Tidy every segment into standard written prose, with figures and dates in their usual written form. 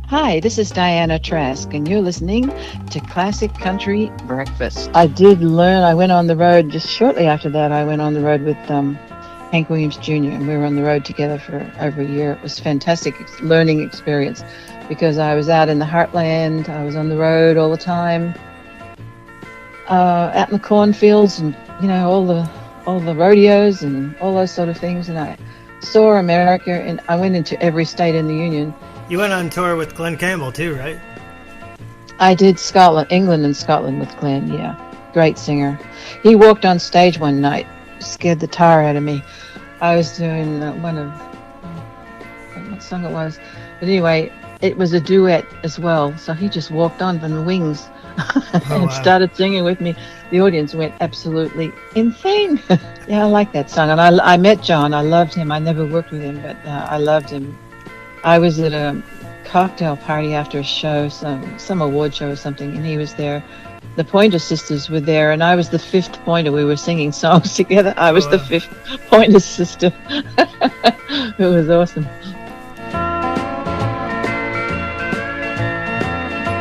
Hi, this is Diana Trask, and you're listening to Classic Country Breakfast. I did learn, I went on the road just shortly after that. I went on the road with Hank Williams Jr., and we were on the road together for over a year. It was a fantastic learning experience because I was out in the heartland. I was on the road all the time, out in the cornfields, and all the rodeos and all those sort of things. And I saw America, and I went into every state in the Union. You went on tour with Glenn Campbell too, right? I did England and Scotland with Glenn, yeah. Great singer. He walked on stage one night, scared the tar out of me. I was doing one of, what song it was. But anyway, it was a duet as well. So he just walked on from the wings and started singing with me. The audience went absolutely insane. Yeah, I like that song. And I met John. I loved him. I never worked with him, but I loved him. I was at a cocktail party after a show, some award show or something, and he was there. The Pointer Sisters were there, and I was the fifth pointer. We were singing songs together. I was the fifth Pointer sister. It was awesome.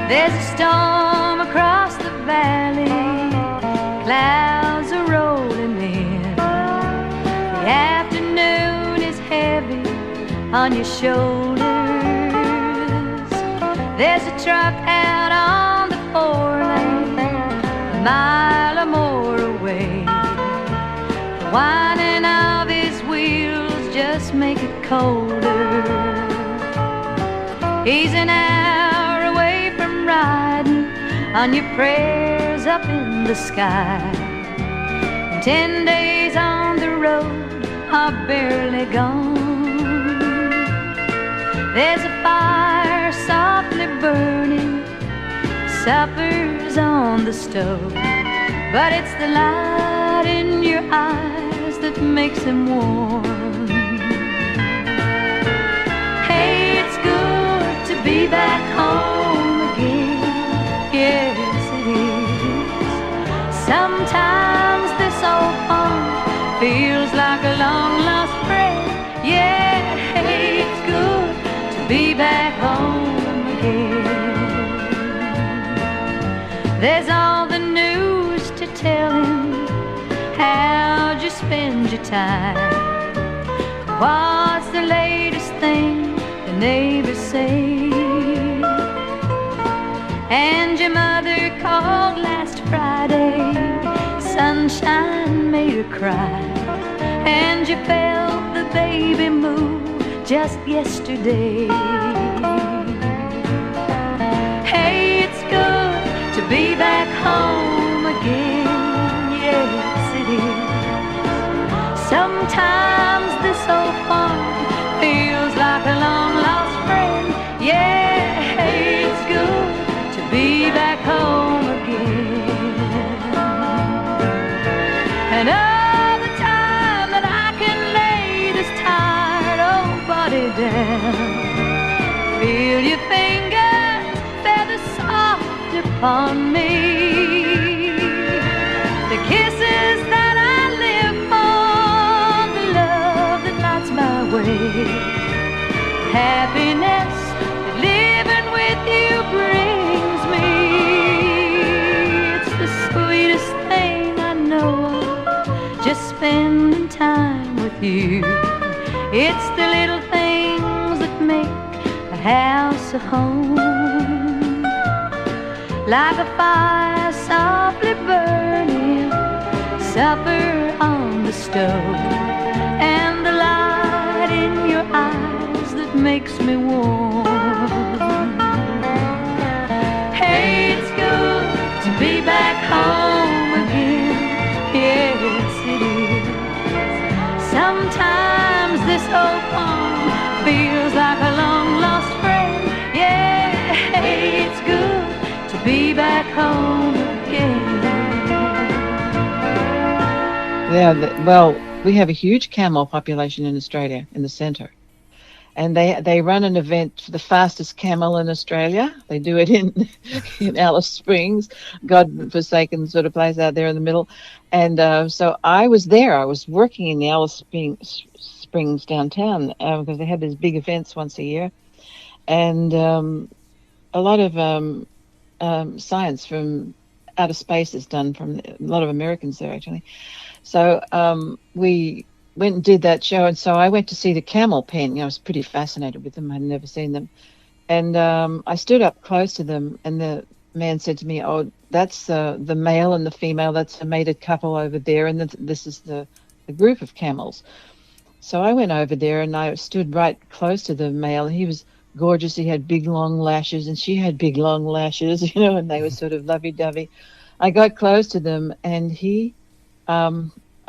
There's a storm across the valley, clouds are rolling in. The afternoon is heavy on your shoulders. There's a truck out on the 4-lane, a mile or more away. The whining of his wheels just make it colder. He's an hour away from riding on your prayers up in the sky. And 10 days on the road are barely gone. There's a fire softly burning, supper's on the stove, but it's the light in your eyes that makes him warm. Hey, it's good to be back home again, yes it is. Sometimes this old home feels like a long lost friend, yeah. Hey, it's good be back home again. There's all the news to tell him. How'd you spend your time? What's the latest thing the neighbors say? And your mother called last Friday, sunshine made her cry, and you felt the baby move just yesterday. Hey, it's good to be back home again, yes it is. Sometimes this old farm feels like a long lost friend, yeah. Hey, it's good to be back home again. And all the time that I can lay this tired old body down, feel your fingers feather soft upon me, the kisses that I live for, the love that lights my way, happiness that living with you brings me. It's the sweetest thing I know of, just spending time with you. It's the little things that make a house a home, like a fire softly burning, supper on the stove, and the light in your eyes that makes me warm. Hey, it's good to be back home again, yes it is. Sometimes this old farm feels like a long lost friend, yeah. Hey, it's good to be back home again. Yeah, well, we have a huge camel population in Australia, in the centre. And they run an event for the fastest camel in Australia. They do it in Alice Springs, God-forsaken sort of place out there in the middle. And so I was there. I was working in the Alice Springs downtown because they had these big events once a year. And science from outer space is done from a lot of Americans there actually. So we went and did that show, and so I went to see the camel pen. I was pretty fascinated with them. I'd never seen them, and I stood up close to them, and the man said to me, "Oh, that's the male and the female. That's a mated couple over there, and this is the group of camels." So I went over there and I stood right close to the male. He was gorgeous. He had big long lashes, and she had big long lashes, and they were sort of lovey-dovey. I got close to them, and he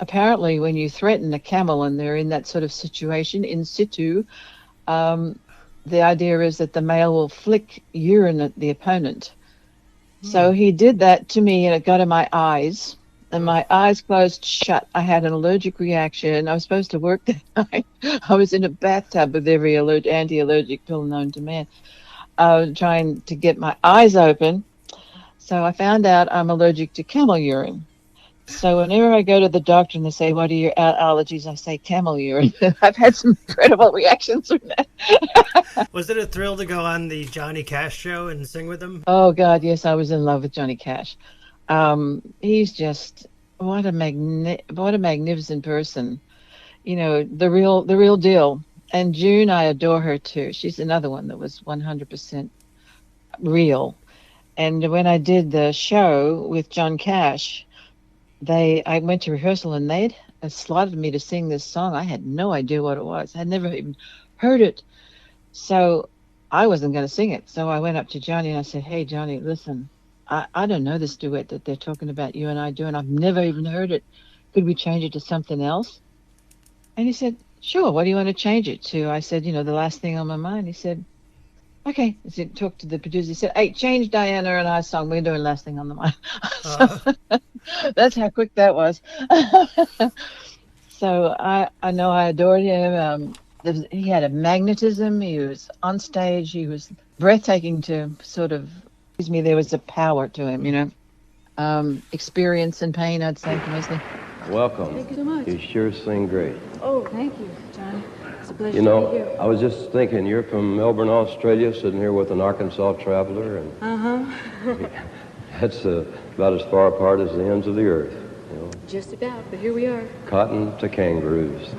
apparently when you threaten a camel and they're in that sort of situation in situ, the idea is that the male will flick urine at the opponent. So he did that to me, and it got in my eyes, and my eyes closed shut. I had an allergic reaction. I was supposed to work that night. I was in a bathtub with every anti-allergic pill known to man, trying to get my eyes open. So I found out I'm allergic to camel urine. So whenever I go to the doctor and they say, "What are your allergies?" I say camel urine. I've had some incredible reactions from that. Was it a thrill to go on the Johnny Cash show and sing with him? Oh God, yes, I was in love with Johnny Cash. He's just what a magnificent person. The real deal. And June, I adore her too. She's another one that was 100% real. And when I did the show with John Cash, I went to rehearsal and they'd slotted me to sing this song. I had no idea what it was. I'd never even heard it. So I wasn't going to sing it. So I went up to Johnny and I said, "Hey, Johnny, listen, I don't know this duet that they're talking about you and I doing. I've never even heard it. Could we change it to something else?" And he said, "Sure. What do you want to change it to?" I said, "The last thing on my mind." He said, "Okay." He talked to the producer. He said, "Hey, change Diana and I's song. We're doing Last Thing on the Mind." So that's how quick that was. So I know I adored him. He had a magnetism. He was on stage. He was breathtaking to sort of, there was a power to him, experience and pain, I'd say, mostly. Welcome. Thank you so much. You sure sing great. Oh, thank you, Johnny. It's a pleasure to be here. I was just thinking, you're from Melbourne, Australia, sitting here with an Arkansas traveler, and that's about as far apart as the ends of the earth. Just about, but here we are. Cotton to kangaroos.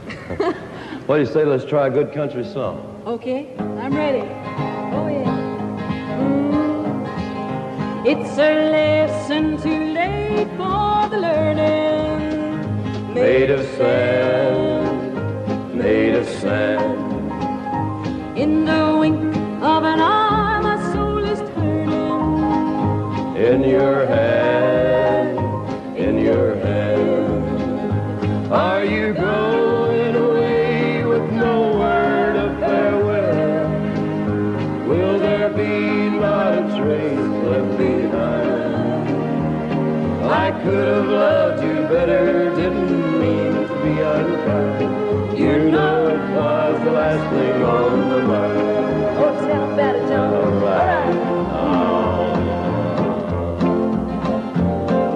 What do you say? Let's try a good country song. Okay, I'm ready. Oh, yeah. It's a lesson too late for the learning. Made of sand, made of sand. In the wink of an eye, my soul is turning. In your hand, in your hand. Are you going away with no word of farewell? Will there be not a trace left behind? I could have loved you better, didn't mean to be unkind. You know it was the last thing on my mind. Oh, it sounds better, John. All right.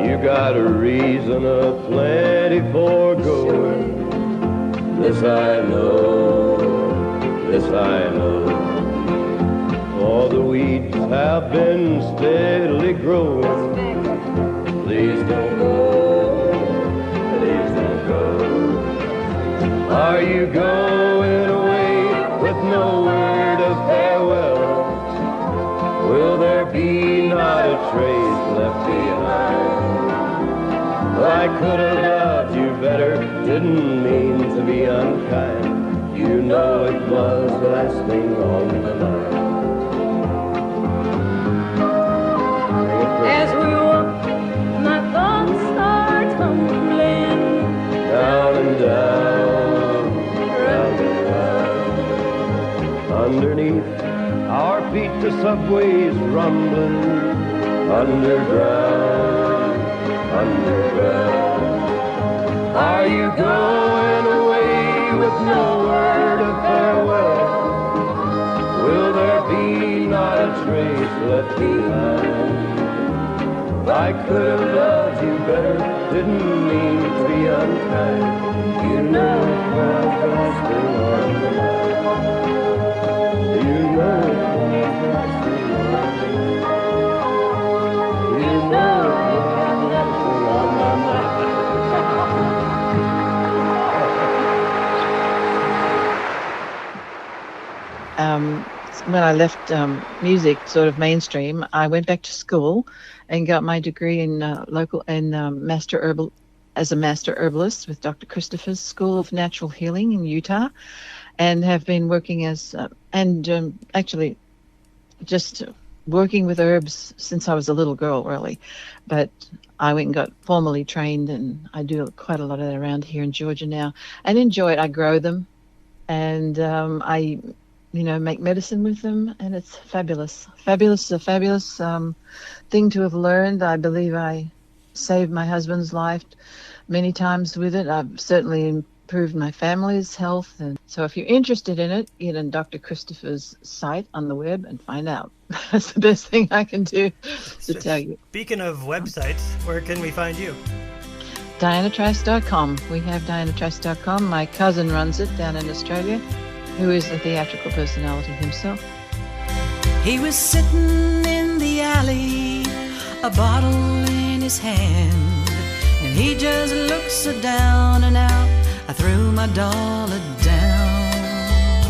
You got a reason aplenty for going. This I know, this I know. For the weeds have been steadily growing. Please don't go, please don't go. Are you going away with no word of farewell? Will there be not a trace left behind? I could have loved you better, didn't mean to be unkind. You know it was the last thing on my mind. As we walk, my thoughts are tumbling Down and down, round and round. Underneath our feet the subway's rumbling. Underground, underground. Are you going away with no word of farewell? Will there be not a trace left behind? I could have loved you better, didn't mean to be unkind. You know it was the last thing on my mind. You know it was the last thing on my mind. when I left music, sort of mainstream, I went back to school and got my degree in as a master herbalist with Dr. Christopher's School of Natural Healing in Utah, and have been working actually just working with herbs since I was a little girl, really. But I went and got formally trained, and I do quite a lot of that around here in Georgia now, and enjoy it. I grow them, and I make medicine with them, and it's fabulous. A fabulous thing to have learned. I believe I saved my husband's life many times with it. I've certainly improved my family's health. And so if you're interested in it, get on Dr. Christopher's site on the web and find out. That's the best thing I can do to tell you. Speaking of websites, where can we find you? DianaTrask.com. We have DianaTrask.com. My cousin runs it down in Australia, who is a theatrical personality himself. He was sitting in the alley, a bottle in his hand, and he just looked so down and out. I threw my dollar down.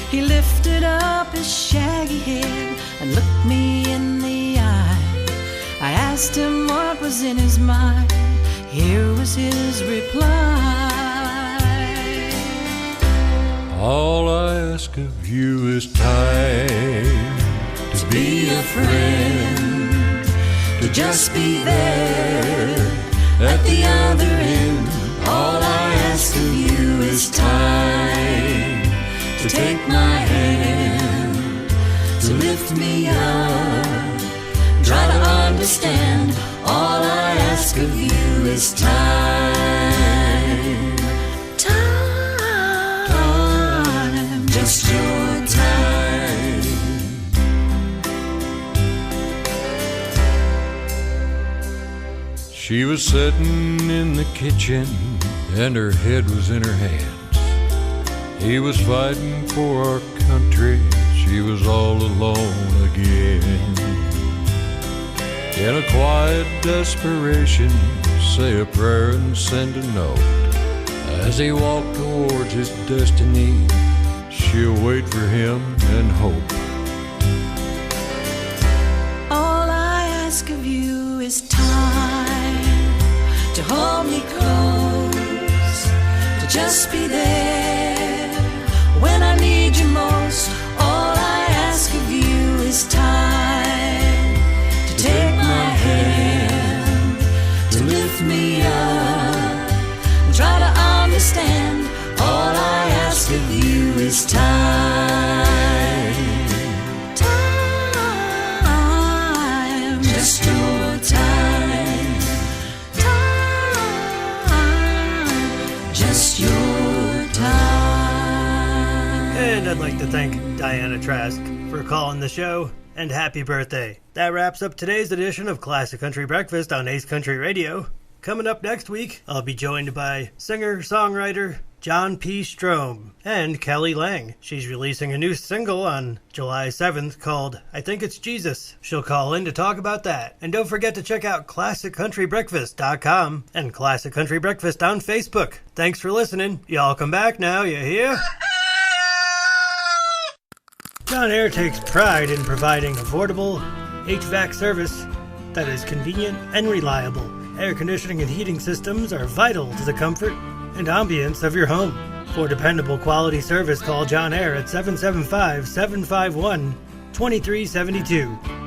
He lifted up his shaggy head and looked me in the eye. I asked him what was in his mind. Here was his reply. All I ask of you is time to be a friend, to just be there at the other end. All I ask of you is time to take my hand, to lift me up, try to understand. All I ask of you is time. Time, just your time. She was sitting in the kitchen and her head was in her hands. He was fighting for our country, she was all alone again. In a quiet desperation, say a prayer and send a note. As he walked towards his destiny, she'll wait for him and hope. All I ask of you is time to hold me close, to just be there when I need you most. All I ask of you is time to take my hand, to lift me up, and try to understand. All I ask of you is time. Time, just your time. Time, just your time. And I'd like to thank Diana Trask for calling the show, and happy birthday. That wraps up today's edition of Classic Country Breakfast on Ace Country Radio. Coming up next week, I'll be joined by singer-songwriter John P. Strome and Kelly Lang. She's releasing a new single on July 7th called I Think It's Jesus. She'll call in to talk about that. And don't forget to check out ClassicCountryBreakfast.com and Classic Country Breakfast on Facebook. Thanks for listening. Y'all come back now, you hear? John Air takes pride in providing affordable HVAC service that is convenient and reliable. Air conditioning and heating systems are vital to the comfort and ambience of your home. For dependable quality service, call John Air at 775-751-2372.